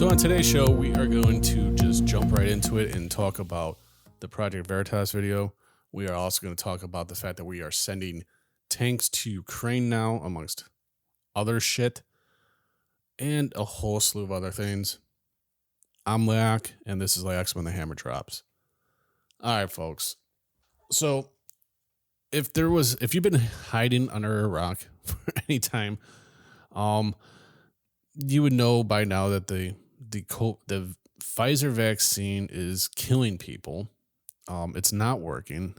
So on today's show, we are going to just jump right into it and talk about the Project Veritas video. We are also going to talk about the fact that we are sending tanks to Ukraine now, amongst other shit, and a whole slew of other things. I'm Laoch, and this is Laoch when the hammer drops. All right, folks. So if you've been hiding under a rock for any time, you would know by now that the Pfizer vaccine is killing people. It's not working.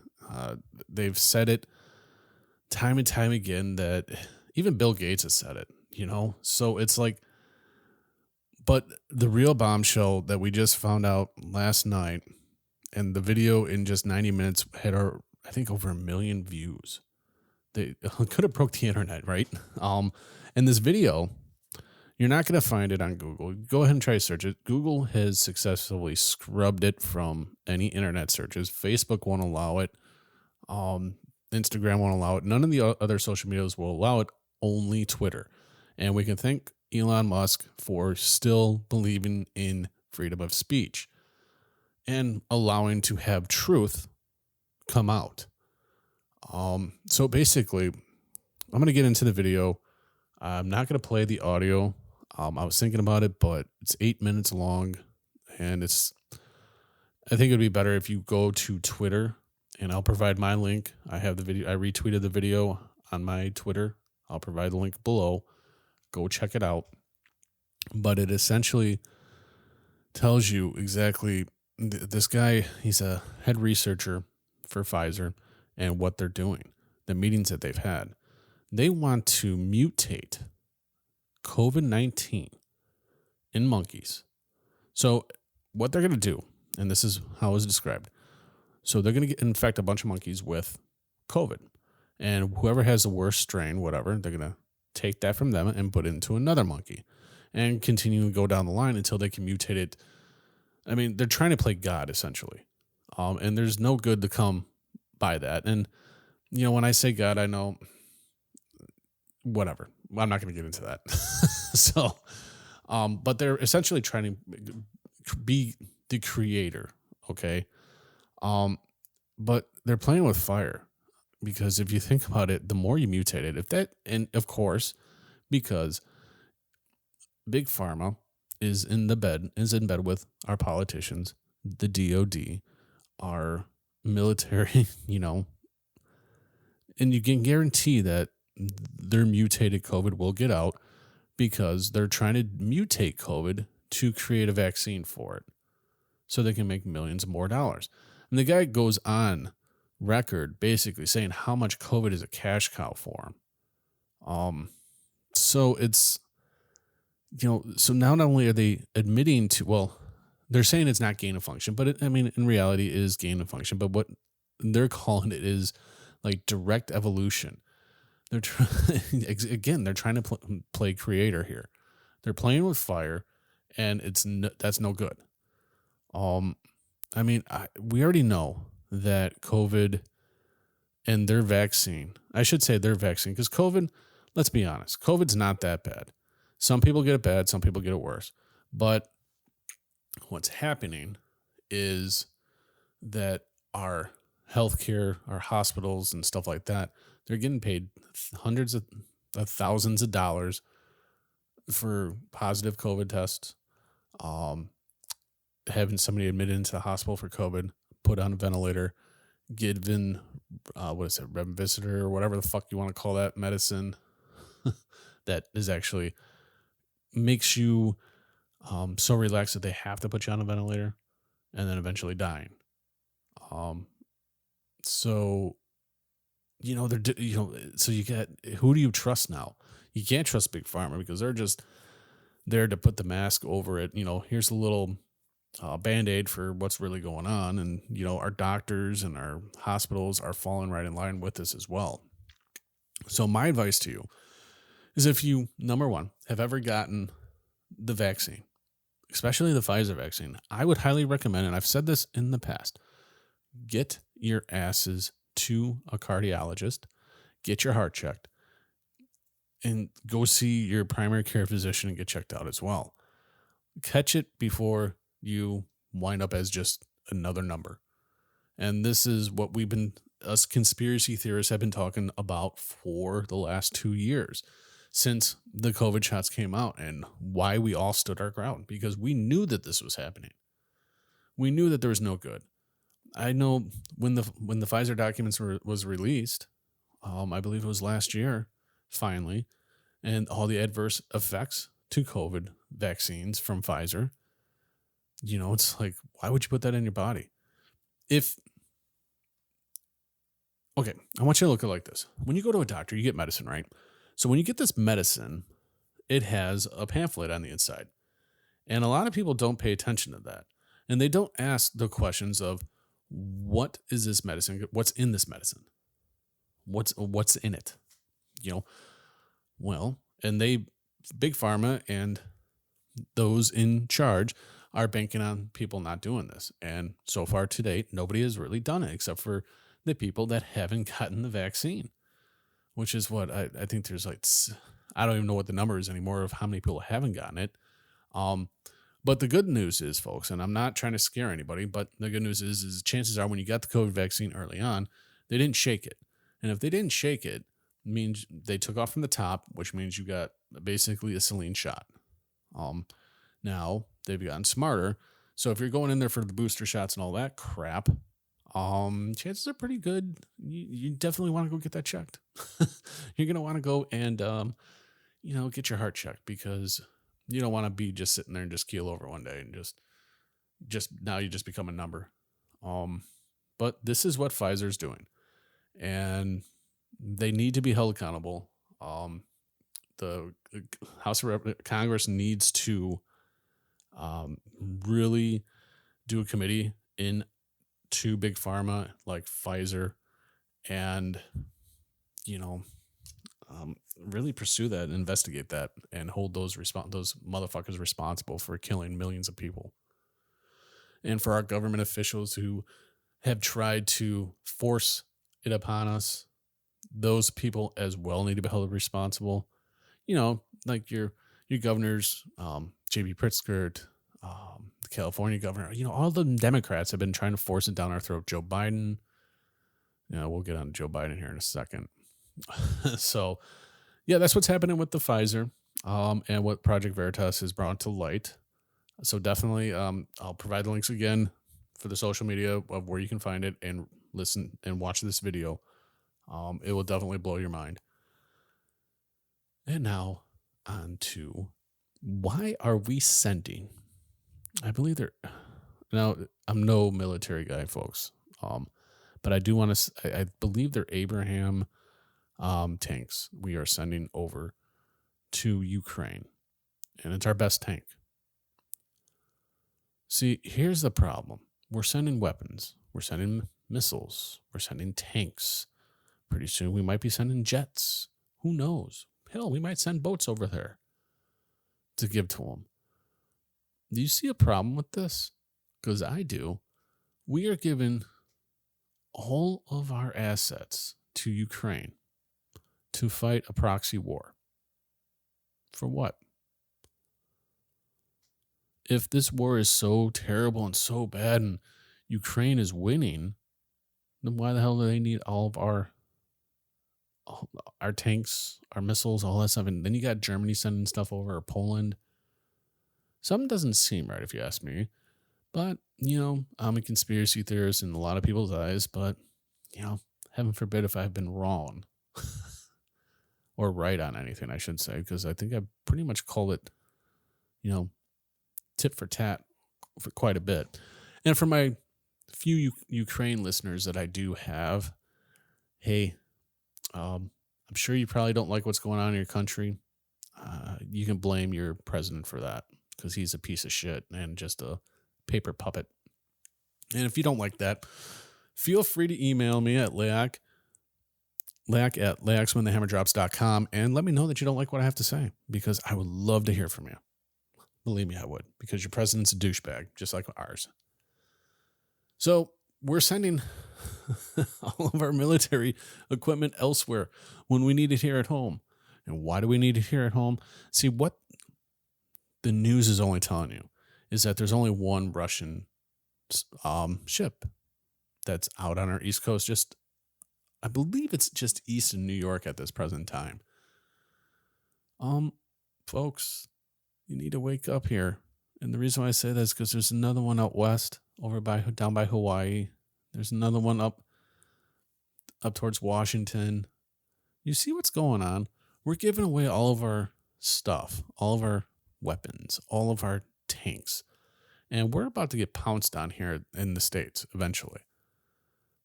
They've said it time and time again that even Bill Gates has said it, So it's like, but the real bombshell that we just found out last night, and the video in just 90 minutes had I think over 1 million views. They could have broke the internet, right? And this video, you're not going to find it on Google. Go ahead and try to search it. Google has successfully scrubbed it from any internet searches. Facebook won't allow it. Instagram won't allow it. None of the other social medias will allow it, only Twitter. And we can thank Elon Musk for still believing in freedom of speech and allowing to have truth come out. So basically, I'm going to get into the video. I'm not going to play the audio. I was thinking about it, but it's 8 minutes long, and I think it'd be better if you go to Twitter, and I'll provide my link. I have the video. I retweeted the video on my Twitter. I'll provide the link below. Go check it out. But it essentially tells you exactly, this guy, he's a head researcher for Pfizer and what they're doing, the meetings that they've had. They want to mutate COVID-19 in monkeys. So what they're going to do, and this is how it's described. So they're going to infect a bunch of monkeys with COVID. And whoever has the worst strain, whatever, they're going to take that from them and put it into another monkey and continue to go down the line until they can mutate it. I mean, they're trying to play God, essentially. And there's no good to come by that. And, when I say God, I know, whatever. I'm not going to get into that. So, but they're essentially trying to be the creator, okay? But they're playing with fire, because if you think about it, the more you mutate it, and of course, because Big Pharma is in bed with our politicians, the DOD, our military, and you can guarantee that their mutated COVID will get out, because they're trying to mutate COVID to create a vaccine for it so they can make millions more dollars. And the guy goes on record basically saying how much COVID is a cash cow for him. So it's, so now not only are they admitting to, well, they're saying it's not gain of function, but in reality it is gain of function. But what they're calling it is like direct evolution. They're they're trying to play creator here. They're playing with fire, and that's no good. We already know that COVID and their vaccine, I should say their vaccine, because COVID, let's be honest, COVID's not that bad. Some people get it bad, some people get it worse. But what's happening is that our healthcare, our hospitals and stuff like that, they're getting paid hundreds of thousands of dollars for positive COVID tests, having somebody admitted into the hospital for COVID, put on a ventilator, given, Remdesivir or whatever the fuck you want to call that medicine that is actually makes you so relaxed that they have to put you on a ventilator, and then eventually dying. So, so you get, who do you trust now? You can't trust Big Pharma, because they're just there to put the mask over it. Here's a little Band-Aid for what's really going on. And, our doctors and our hospitals are falling right in line with this as well. So my advice to you is, if you, number one, have ever gotten the vaccine, especially the Pfizer vaccine, I would highly recommend, and I've said this in the past, get your asses to a cardiologist, get your heart checked, and go see your primary care physician and get checked out as well. Catch it before you wind up as just another number. And this is what us conspiracy theorists have been talking about for the last 2 years since the COVID shots came out, and why we all stood our ground, because we knew that this was happening. We knew that there was no good. I know when the Pfizer documents was released, I believe it was last year, finally, and all the adverse effects to COVID vaccines from Pfizer, it's like, why would you put that in your body? Okay, I want you to look at it like this. When you go to a doctor, you get medicine, right? So when you get this medicine, it has a pamphlet on the inside. And a lot of people don't pay attention to that. And they don't ask the questions of, what is this medicine? What's in this medicine? What's in it? And Big Pharma and those in charge are banking on people not doing this. And so far to date, nobody has really done it except for the people that haven't gotten the vaccine, which is what I think there's I don't even know what the number is anymore of how many people haven't gotten it. But the good news is, folks, and I'm not trying to scare anybody, but the good news is chances are when you got the COVID vaccine early on, they didn't shake it. And if they didn't shake it, it means they took off from the top, which means you got basically a saline shot. Now they've gotten smarter. So if you're going in there for the booster shots and all that crap, chances are pretty good. You definitely want to go get that checked. You're going to want to go and, get your heart checked, because you don't want to be just sitting there and just keel over one day and just now you just become a number. But this is what Pfizer's doing, and they need to be held accountable. The House of Congress needs to really do a committee into Big Pharma like Pfizer, and really pursue that, investigate that, and hold those motherfuckers responsible for killing millions of people. And for our government officials who have tried to force it upon us, those people as well need to be held responsible. Like your governors, J.B. Pritzker, the California governor, all the Democrats have been trying to force it down our throat. Joe Biden, we'll get on to Joe Biden here in a second. So, yeah, that's what's happening with the Pfizer, and what Project Veritas has brought to light. So definitely, I'll provide the links again for the social media of where you can find it and listen and watch this video. It will definitely blow your mind. And now on to, why are we sending? I believe now I'm no military guy, folks. But I do want to, I believe they're Abraham tanks we are sending over to Ukraine, and it's our best tank. See, here's the problem. We're sending weapons. We're sending missiles. We're sending tanks. Pretty soon we might be sending jets. Who knows? Hell, we might send boats over there to give to them. Do you see a problem with this? Because I do. We are giving all of our assets to Ukraine to fight a proxy war. For what? If this war is so terrible and so bad and Ukraine is winning, then why the hell do they need all of our tanks, our missiles, all that stuff? And then you got Germany sending stuff over, or Poland. Something doesn't seem right, if you ask me. But, I'm a conspiracy theorist in a lot of people's eyes, but, heaven forbid if I've been wrong. Or right on anything, I should say, because I think I pretty much call it, tit for tat for quite a bit. And for my few Ukraine listeners that I do have, hey, I'm sure you probably don't like what's going on in your country. You can blame your president for that, because he's a piece of shit and just a paper puppet. And if you don't like that, feel free to email me at Laoch at whenthehammerdrops.com and let me know that you don't like what I have to say, because I would love to hear from you. Believe me, I would, because your president's a douchebag, just like ours. So we're sending all of our military equipment elsewhere when we need it here at home. And why do we need it here at home? See, what the news is only telling you is that there's only one Russian ship that's out on our East Coast. Just, I believe it's just east of New York at this present time. Folks, you need to wake up here. And the reason why I say that is because there's another one out west, down by Hawaii. There's another one up towards Washington. You see what's going on? We're giving away all of our stuff, all of our weapons, all of our tanks. And we're about to get pounced on here in the States eventually.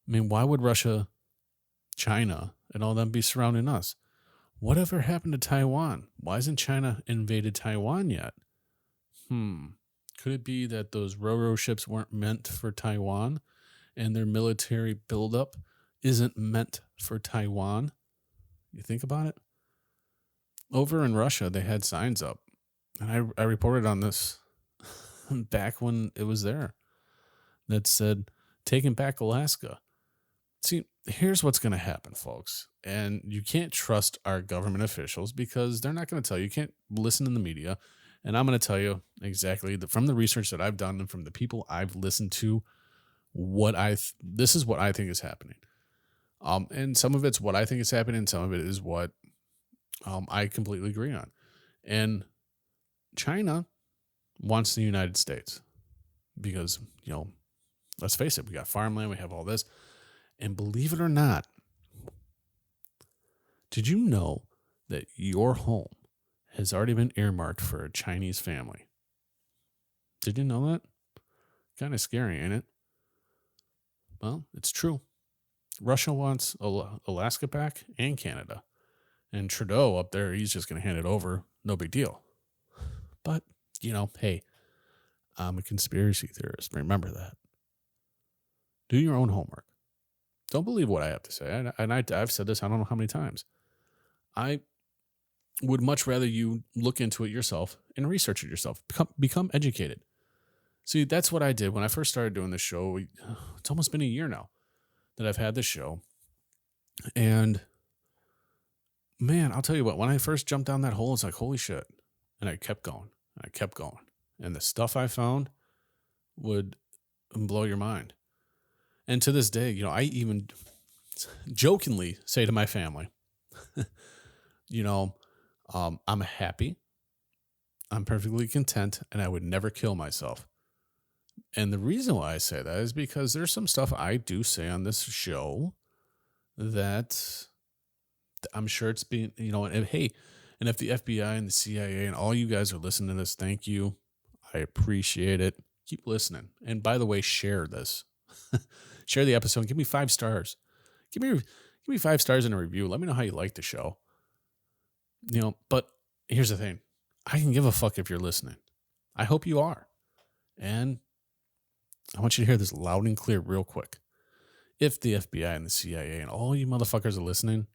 I mean, why would Russia, China, and all them be surrounding us? Whatever happened to Taiwan? Why hasn't China invaded Taiwan yet? Could it be that those Ro-Ro ships weren't meant for Taiwan and their military buildup isn't meant for Taiwan? You think about it? Over in Russia, they had signs up. And I reported on this back when it was there that said, taking back Alaska. See, here's what's going to happen, folks. And you can't trust our government officials because they're not going to tell you. You can't listen to the media. And I'm going to tell you exactly from the research that I've done and from the people I've listened to, this is what I think is happening. And some of it's what I think is happening, and some of it is what I completely agree on. And China wants the United States because, let's face it, we got farmland, we have all this. And believe it or not, did you know that your home has already been earmarked for a Chinese family? Did you know that? Kind of scary, ain't it? Well, it's true. Russia wants Alaska back and Canada. And Trudeau up there, he's just going to hand it over. No big deal. But, hey, I'm a conspiracy theorist. Remember that. Do your own homework. Don't believe what I have to say. And I've said this I don't know how many times. I would much rather you look into it yourself and research it yourself. Become educated. See, that's what I did when I first started doing this show. It's almost been a year now that I've had this show. And man, I'll tell you what, when I first jumped down that hole, it's like, holy shit. And I kept going. And the stuff I found would blow your mind. And to this day, I even jokingly say to my family, I'm happy, I'm perfectly content, and I would never kill myself. And the reason why I say that is because there's some stuff I do say on this show that I'm sure it's being, and hey, and if the FBI and the CIA and all you guys are listening to this, thank you. I appreciate it. Keep listening. And by the way, share this. Share the episode. Give me 5 stars. Give me 5 stars in a review. Let me know how you like the show. But here's the thing. I can give a fuck if you're listening. I hope you are. And I want you to hear this loud and clear real quick. If the FBI and the CIA and all you motherfuckers are listening,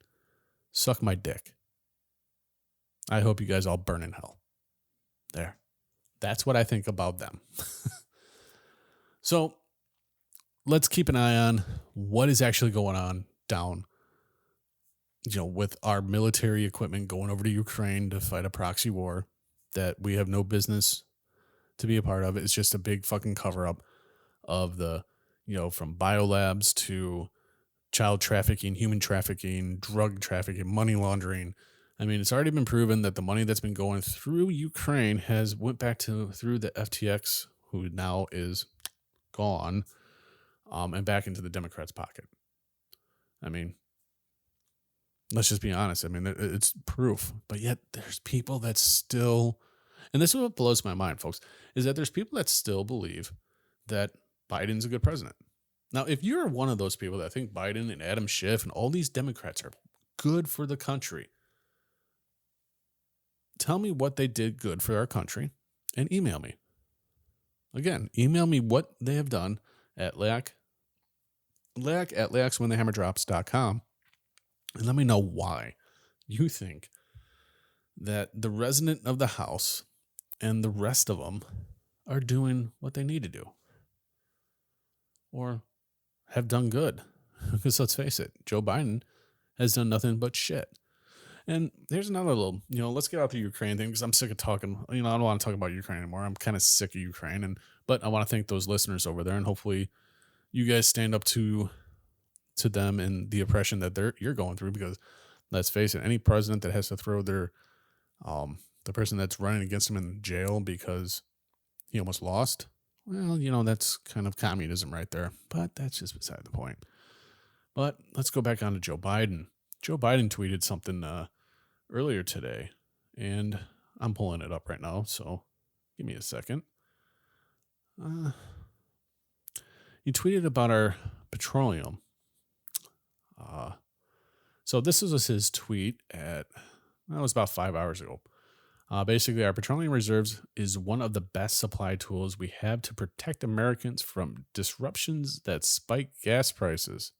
suck my dick. I hope you guys all burn in hell. There. That's what I think about them. So let's keep an eye on what is actually going on down, with our military equipment going over to Ukraine to fight a proxy war that we have no business to be a part of. It's just a big fucking cover up of the, from biolabs to child trafficking, human trafficking, drug trafficking, money laundering. I mean, it's already been proven that the money that's been going through Ukraine has went back through the FTX, who now is gone, and back into the Democrats' pocket. I mean, let's just be honest. I mean, it's proof. But yet there's people that still, and this is what blows my mind, folks, is that there's people that still believe that Biden's a good president. Now, if you're one of those people that think Biden and Adam Schiff and all these Democrats are good for the country, tell me what they did good for our country and email me. Again, email me what they have done at Laoch at whenthehammerdrops.com, and let me know why you think that the resident of the House and the rest of them are doing what they need to do or have done good. Because let's face it, Joe Biden has done nothing but shit. And here's another little, let's get out the Ukraine thing because I'm sick of talking. I don't want to talk about Ukraine anymore. I'm kind of sick of Ukraine, but I want to thank those listeners over there, and hopefully you guys stand up to them and the oppression that you're going through. Because let's face it, any president that has to throw the person that's running against him in jail because he almost lost, well, that's kind of communism right there. But that's just beside the point. But let's go back on to Joe Biden. Joe Biden tweeted something earlier today, and I'm pulling it up right now, so give me a second. He tweeted about our petroleum. So this was his tweet that was about 5 hours ago. Basically, our petroleum reserves is one of the best supply tools we have to protect Americans from disruptions that spike gas prices.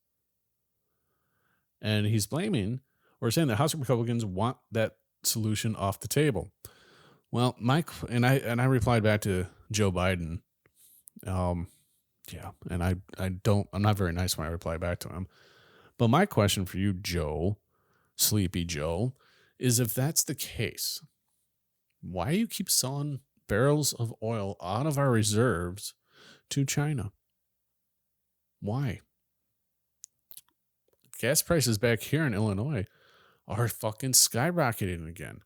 And he's blaming or saying that House Republicans want that solution off the table. Well, I replied back to Joe Biden. Yeah, and I'm not very nice when I reply back to him. But my question for you, Joe, Sleepy Joe, is if that's the case, why do you keep selling barrels of oil out of our reserves to China? Why? Gas prices back here in Illinois are fucking skyrocketing again.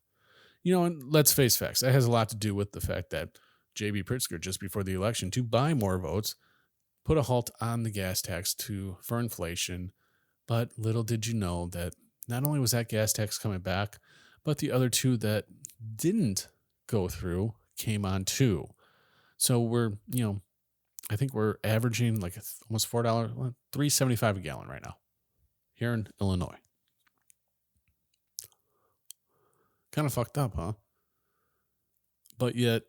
And let's face facts. That has a lot to do with the fact that J.B. Pritzker, just before the election, to buy more votes, put a halt on the gas tax for inflation. But little did you know that not only was that gas tax coming back, but the other two that didn't go through came on too. So we're, I think we're averaging like almost $4, $3.75 a gallon right now here in Illinois. Kind of fucked up, huh? But yet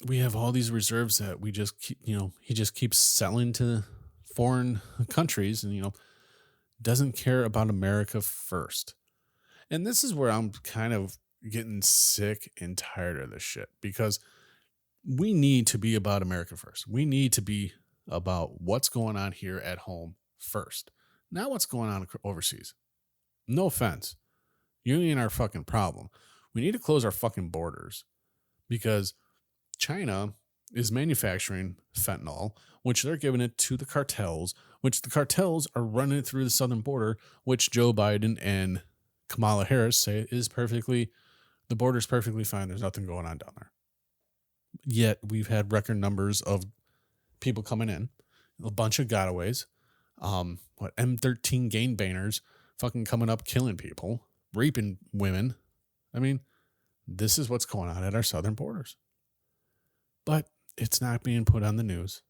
we have all these reserves that we just keep, he just keeps selling to foreign countries and, doesn't care about America first. And this is where I'm kind of getting sick and tired of this shit, because we need to be about America first. We need to be about what's going on here at home first, not what's going on overseas. No offense. You ain't our fucking problem. We need to close our fucking borders because China is manufacturing fentanyl, which they're giving it to the cartels, which the cartels are running it through the southern border, which Joe Biden and Kamala Harris say the border's perfectly fine. There's nothing going on down there. Yet we've had record numbers of people coming in, a bunch of gotaways, M13 gangbangers fucking coming up, killing people, raping women. I mean, this is what's going on at our southern borders. But it's not being put on the news.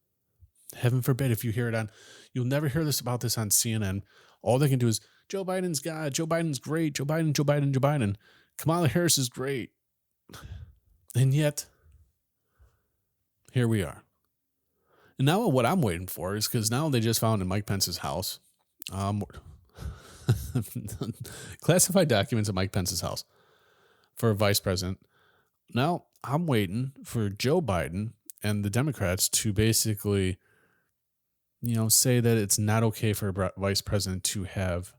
Heaven forbid if you hear it you'll never hear about this on CNN. All they can do is, Joe Biden's God, Joe Biden's great, Joe Biden, Joe Biden, Joe Biden. Kamala Harris is great. And yet, here we are. And now what I'm waiting for is, because now they just found in Mike Pence's house, classified documents at Mike Pence's house for a vice president. Now I'm waiting for Joe Biden and the Democrats to basically, say that it's not okay for a vice president to have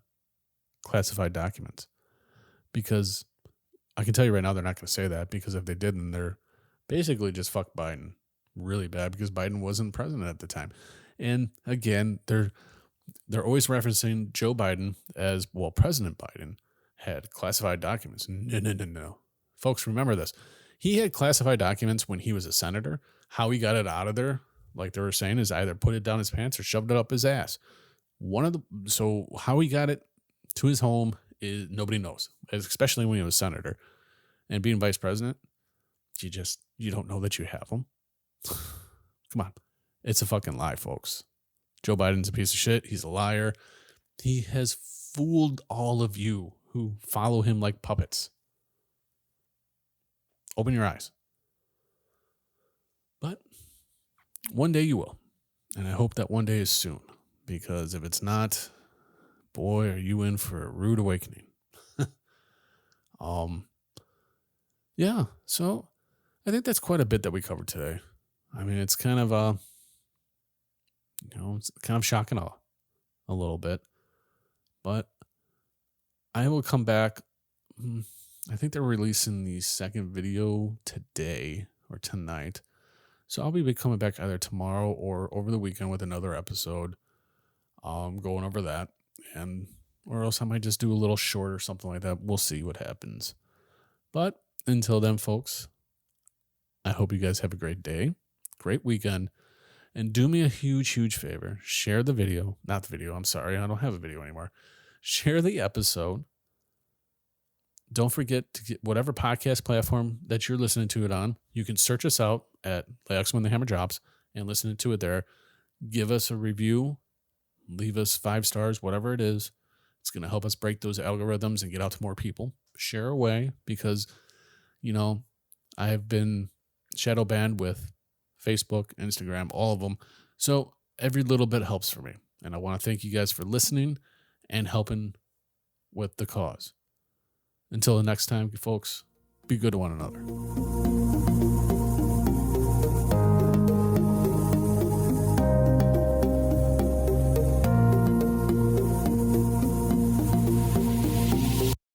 classified documents. Because I can tell you right now, they're not going to say that, because if they did, then they're basically just fuck Biden really bad, because Biden wasn't president at the time. And again, they're always referencing Joe Biden as, well, President Biden had classified documents. No. Folks, remember this. He had classified documents when he was a senator. How he got it out of there, like they were saying, is either put it down his pants or shoved it up his ass. So how he got it to his home is nobody knows, especially when he was senator. And being vice president, you don't know that you have them. Come on. It's a fucking lie, folks. Joe Biden's a piece of shit. He's a liar. He has fooled all of you who follow him like puppets. Open your eyes. But one day you will. And I hope that one day is soon. Because if it's not, boy, are you in for a rude awakening. Yeah, so I think that's quite a bit that we covered today. I mean, it's kind of it's kind of shock and awe a little bit. But I will come back I think they're releasing the second video today or tonight. So I'll be coming back either tomorrow or over the weekend with another episode, going over that, and or else I might just do a little short or something like that. We'll see what happens. But until then, folks, I hope you guys have a great day, great weekend, and do me a huge, huge favor. Share the video. Not the video. I'm sorry. I don't have a video anymore. Share the episode. Don't forget to get whatever podcast platform that you're listening to it on. You can search us out at Laoch When the Hammer Drops and listen to it there. Give us a review. Leave us 5 stars, whatever it is. It's going to help us break those algorithms and get out to more people. Share away because, I have been shadow banned with Facebook, Instagram, all of them. So every little bit helps for me. And I want to thank you guys for listening and helping with the cause. Until the next time, folks, be good to one another.